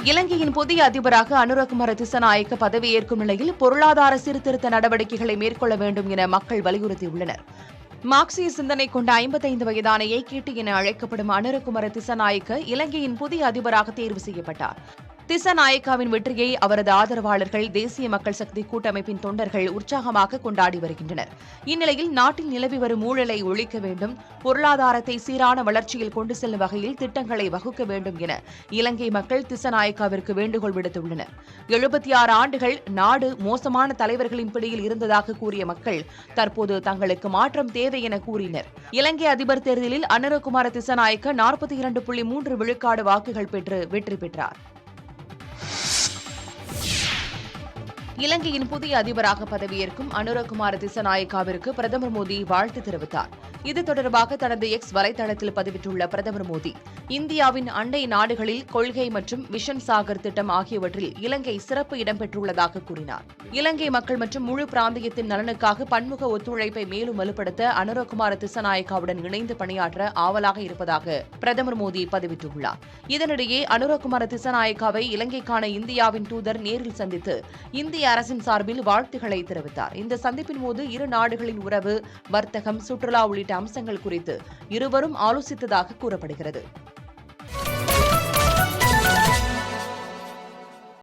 இலங்கையின் புதிய அதிபராக அனுரகுமார திசநாயக்க பதவியேற்கும் நிலையில் பொருளாதார சீர்திருத்த நடவடிக்கைகளை மேற்கொள்ள வேண்டும் என மக்கள் வலியுறுத்தியுள்ளனர். மார்க்சிய சிந்தனை கொண்ட 55 வயதான ஏகேடி என அழைக்கப்படும் அனுரகுமார திசநாயக்க இலங்கையின் புதிய அதிபராக தேர்வு செய்யப்பட்டார். திசநாயக்காவின் வெற்றியை அவரது ஆதரவாளர்கள், தேசிய மக்கள் சக்தி கூட்டமைப்பின் தொண்டர்கள் உற்சாகமாக கொண்டாடி வருகின்றனர். இந்நிலையில் நாட்டில் நிலவி வரும் ஊழலை ஒழிக்க வேண்டும், பொருளாதாரத்தை சீரான வளர்ச்சியில் கொண்டு செல்லும் வகையில் திட்டங்களை வகுக்க வேண்டும் என இலங்கை மக்கள் திசநாயக்காவிற்கு வேண்டுகோள் விடுத்துள்ளனர். 76 ஆண்டுகள் நாடு மோசமான தலைவர்களின் பிடியில் இருந்ததாக கூறிய மக்கள் தற்போது தங்களுக்கு மாற்றம் தேவை என கூறினர். இலங்கை அதிபர் தேர்தலில் அனுரகுமார திசநாயக்க 42.3 விழுக்காடு வாக்குகள் பெற்று வெற்றி பெற்றார். இலங்கையின் புதிய அதிபராக பதவியேற்கும் அனுரகுமார திசநாயக்காவிற்கு பிரதமர் மோடி வாழ்த்து தெரிவித்தார். இது தொடர்பாக தனது எக்ஸ் வலைதளத்தில் பதிவிட்டுள்ள பிரதமர் மோடி, இந்தியாவின் அண்டை நாடுகளில் கொள்கை மற்றும் விஷன் சாகர் திட்டம் ஆகியவற்றில் இலங்கை சிறப்பு இடம்பெற்றுள்ளதாக கூறினார். இலங்கை மக்கள் மற்றும் முழு பிராந்தியத்தின் நலனுக்காக பன்முக ஒத்துழைப்பை மேலும் வலுப்படுத்த அனுரகுமார திசநாயக்காவுடன் இணைந்து பணியாற்ற ஆவலாக இருப்பதாக பிரதமர் மோடி பதிவிட்டுள்ளார். இதனிடையே அனுரகுமார திசநாயக்காவை இலங்கைக்கான இந்தியாவின் தூதர் நேரில் சந்தித்து இந்திய அரசின் சார்பில் வாழ்த்துக்களை தெரிவித்தார். இந்த சந்திப்பின் போது இரு நாடுகளின் உறவு, வர்த்தகம், சுற்றுலா உள்ளிட்ட அம்சங்கள் குறித்து இருவரும் ஆலோசித்ததாக கூறப்படுகிறது.